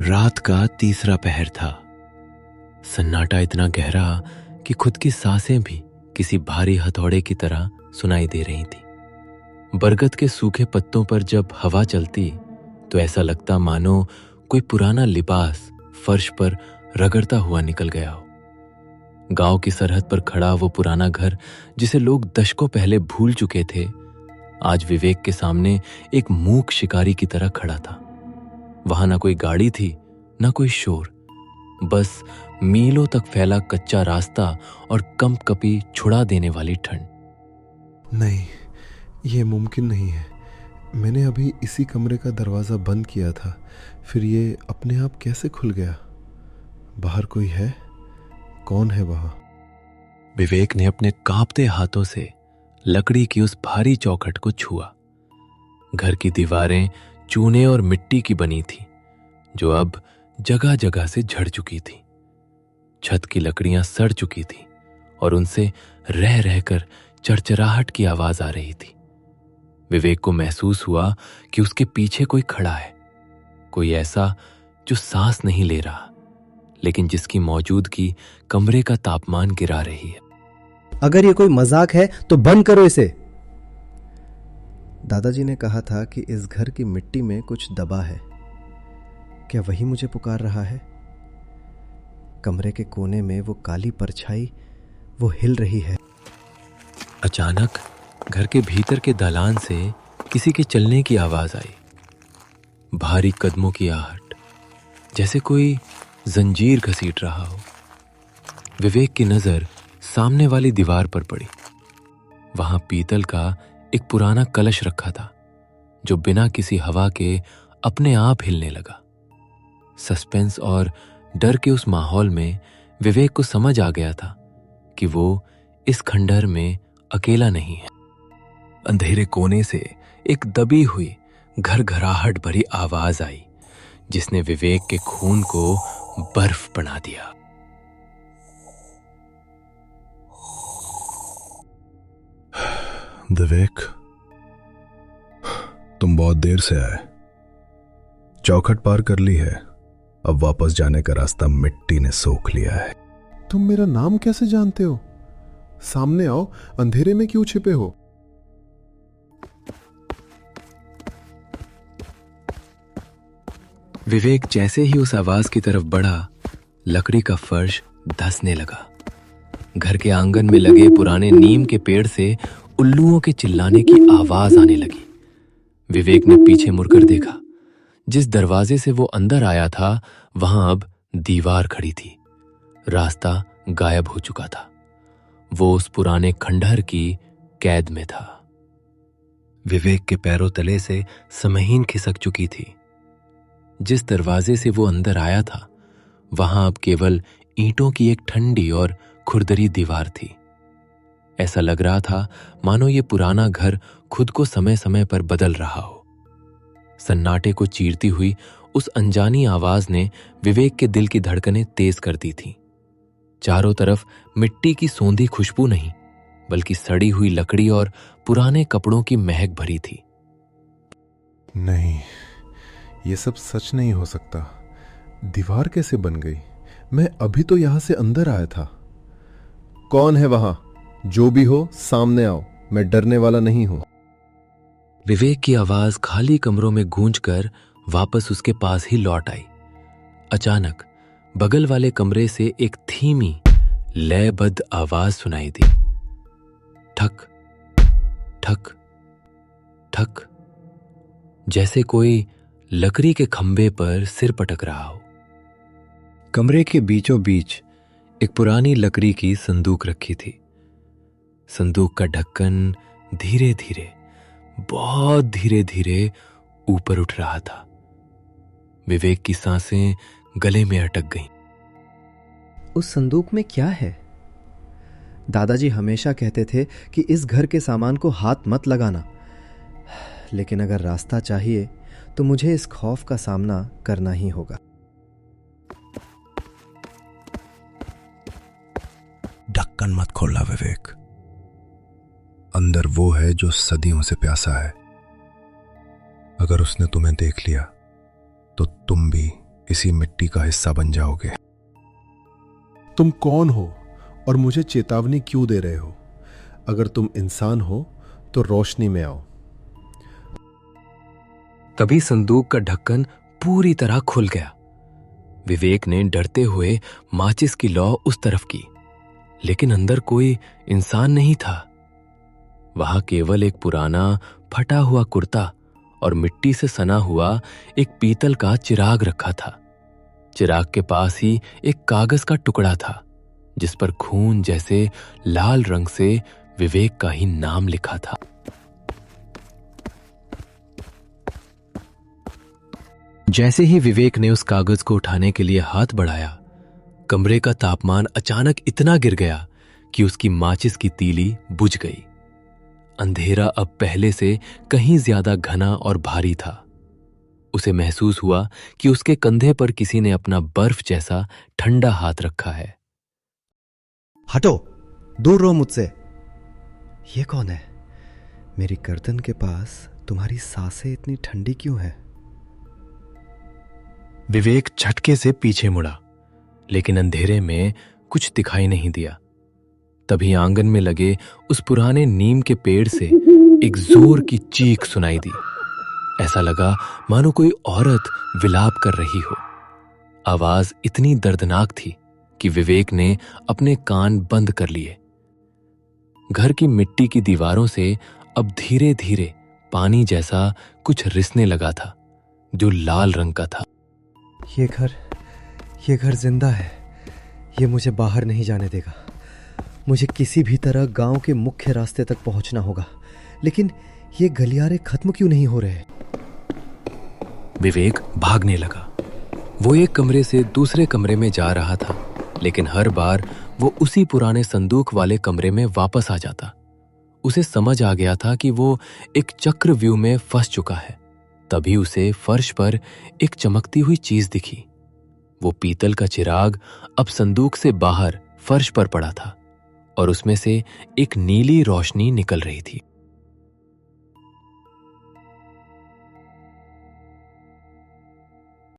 रात का तीसरा पहर था। सन्नाटा इतना गहरा कि खुद की सांसें भी किसी भारी हथौड़े की तरह सुनाई दे रही थी। बरगद के सूखे पत्तों पर जब हवा चलती तो ऐसा लगता मानो कोई पुराना लिबास फर्श पर रगड़ता हुआ निकल गया हो। गांव की सरहद पर खड़ा वो पुराना घर, जिसे लोग दशकों पहले भूल चुके थे, आज विवेक के सामने एक मूक शिकारी की तरह खड़ा था। वहां ना कोई गाड़ी थी, ना कोई शोर, बस मीलों तक फैला कच्चा रास्ता और कंपकपी छुड़ा देने वाली ठंड। नहीं, ये मुमकिन नहीं है। मैंने अभी इसी कमरे का दरवाज़ा बंद किया था, फिर ये अपने आप कैसे खुल गया? बाहर कोई है? कौन है वहाँ? विवेक ने अपने कांपते हाथों से लकड़ी की उस भारी चौखट को छुआ। घर की दीवारें चूने और मिट्टी की बनी थी, जो अब जगह जगह से झड़ चुकी थी। छत की लकड़ियां सड़ चुकी थी और उनसे रह रहकर चरचराहट की आवाज आ रही थी। विवेक को महसूस हुआ कि उसके पीछे कोई खड़ा है, कोई ऐसा जो सांस नहीं ले रहा, लेकिन जिसकी मौजूदगी कमरे का तापमान गिरा रही है। अगर ये कोई मजाक है तो बंद करो इसे। दादाजी ने कहा था कि इस घर की मिट्टी में कुछ दबा है। क्या वही मुझे पुकार रहा है? कमरे के कोने में वो काली परछाई, वो हिल रही है। अचानक घर के भीतर के दालान से किसी के चलने की आवाज आई। भारी कदमों की आहट, जैसे कोई जंजीर घसीट रहा हो। विवेक की नजर सामने वाली दीवार पर पड़ी। वहां पीतल का एक पुराना कलश रखा था, जो बिना किसी हवा के अपने आप हिलने लगा। सस्पेंस और डर के उस माहौल में विवेक को समझ आ गया था कि वो इस खंडहर में अकेला नहीं है। अंधेरे कोने से एक दबी हुई घरघराहट भरी आवाज आई, जिसने विवेक के खून को बर्फ बना दिया। विवेक, तुम बहुत देर से आए। चौखट पार कर ली है, अब वापस जाने का रास्ता मिट्टी ने सोख लिया है। तुम मेरा नाम कैसे जानते हो? सामने आओ, अंधेरे में क्यों छिपे हो? विवेक जैसे ही उस आवाज की तरफ बढ़ा, लकड़ी का फर्श धंसने लगा। घर के आंगन में लगे पुराने नीम के पेड़ से उल्लुओं के चिल्लाने की आवाज आने लगी। विवेक ने पीछे मुड़कर देखा। जिस दरवाजे से वो अंदर आया था, वहां अब दीवार खड़ी थी। रास्ता गायब हो चुका था। वो उस पुराने खंडहर की कैद में था। विवेक के पैरों तले से समहीन खिसक चुकी थी। जिस दरवाजे से वो अंदर आया था, वहां अब केवल ईंटों की एक ठंडी और खुरदरी दीवार थी। ऐसा लग रहा था मानो ये पुराना घर खुद को समय समय पर बदल रहा हो। सन्नाटे को चीरती हुई उस अनजानी आवाज ने विवेक के दिल की धड़कनें तेज कर दी थीं। चारों तरफ मिट्टी की सौंधी खुशबू नहीं, बल्कि सड़ी हुई लकड़ी और पुराने कपड़ों की महक भरी थी। नहीं, ये सब सच नहीं हो सकता। दीवार कैसे बन गई? मैं अभी तो यहां से अंदर आया था। कौन है वहां? जो भी हो, सामने आओ। मैं डरने वाला नहीं हूं। विवेक की आवाज खाली कमरों में गूंजकर वापस उसके पास ही लौट आई। अचानक बगल वाले कमरे से एक धीमी लयबद्ध आवाज सुनाई दी। ठक ठक ठक, जैसे कोई लकड़ी के खंभे पर सिर पटक रहा हो। कमरे के बीचों बीच एक पुरानी लकड़ी की संदूक रखी थी। संदूक का ढक्कन धीरे धीरे, बहुत धीरे धीरे ऊपर उठ रहा था। विवेक की सांसें गले में अटक गईं। उस संदूक में क्या है? दादाजी हमेशा कहते थे कि इस घर के सामान को हाथ मत लगाना, लेकिन अगर रास्ता चाहिए तो मुझे इस खौफ का सामना करना ही होगा। ढक्कन मत खोलना विवेक। अंदर वो है जो सदियों से प्यासा है। अगर उसने तुम्हें देख लिया तो तुम भी इसी मिट्टी का हिस्सा बन जाओगे। तुम कौन हो और मुझे चेतावनी क्यों दे रहे हो? अगर तुम इंसान हो तो रोशनी में आओ। तभी संदूक का ढक्कन पूरी तरह खुल गया। विवेक ने डरते हुए माचिस की लौ उस तरफ की, लेकिन अंदर कोई इंसान नहीं था। वहां केवल एक पुराना फटा हुआ कुर्ता और मिट्टी से सना हुआ एक पीतल का चिराग रखा था। चिराग के पास ही एक कागज का टुकड़ा था, जिस पर खून जैसे लाल रंग से विवेक का ही नाम लिखा था। जैसे ही विवेक ने उस कागज को उठाने के लिए हाथ बढ़ाया, कमरे का तापमान अचानक इतना गिर गया कि उसकी माचिस की तीली बुझ गई। अंधेरा अब पहले से कहीं ज्यादा घना और भारी था। उसे महसूस हुआ कि उसके कंधे पर किसी ने अपना बर्फ जैसा ठंडा हाथ रखा है। हटो, दूर रहो मुझसे। ये कौन है? मेरी गर्दन के पास तुम्हारी सांसें इतनी ठंडी क्यों है? विवेक झटके से पीछे मुड़ा, लेकिन अंधेरे में कुछ दिखाई नहीं दिया। तभी आंगन में लगे उस पुराने नीम के पेड़ से एक जोर की चीख सुनाई दी। ऐसा लगा मानो कोई औरत विलाप कर रही हो। आवाज इतनी दर्दनाक थी कि विवेक ने अपने कान बंद कर लिए। घर की मिट्टी की दीवारों से अब धीरे धीरे पानी जैसा कुछ रिसने लगा था, जो लाल रंग का था। ये घर जिंदा है। ये मुझे बाहर नहीं जाने देगा। मुझे किसी भी तरह गांव के मुख्य रास्ते तक पहुंचना होगा, लेकिन ये गलियारे खत्म क्यों नहीं हो रहे? विवेक भागने लगा। वो एक कमरे से दूसरे कमरे में जा रहा था, लेकिन हर बार वो उसी पुराने संदूक वाले कमरे में वापस आ जाता। उसे समझ आ गया था कि वो एक चक्रव्यूह में फंस चुका है। तभी उसे फर्श पर एक चमकती हुई चीज दिखी। वो पीतल का चिराग अब संदूक से बाहर फर्श पर पड़ा था और उसमें से एक नीली रोशनी निकल रही थी।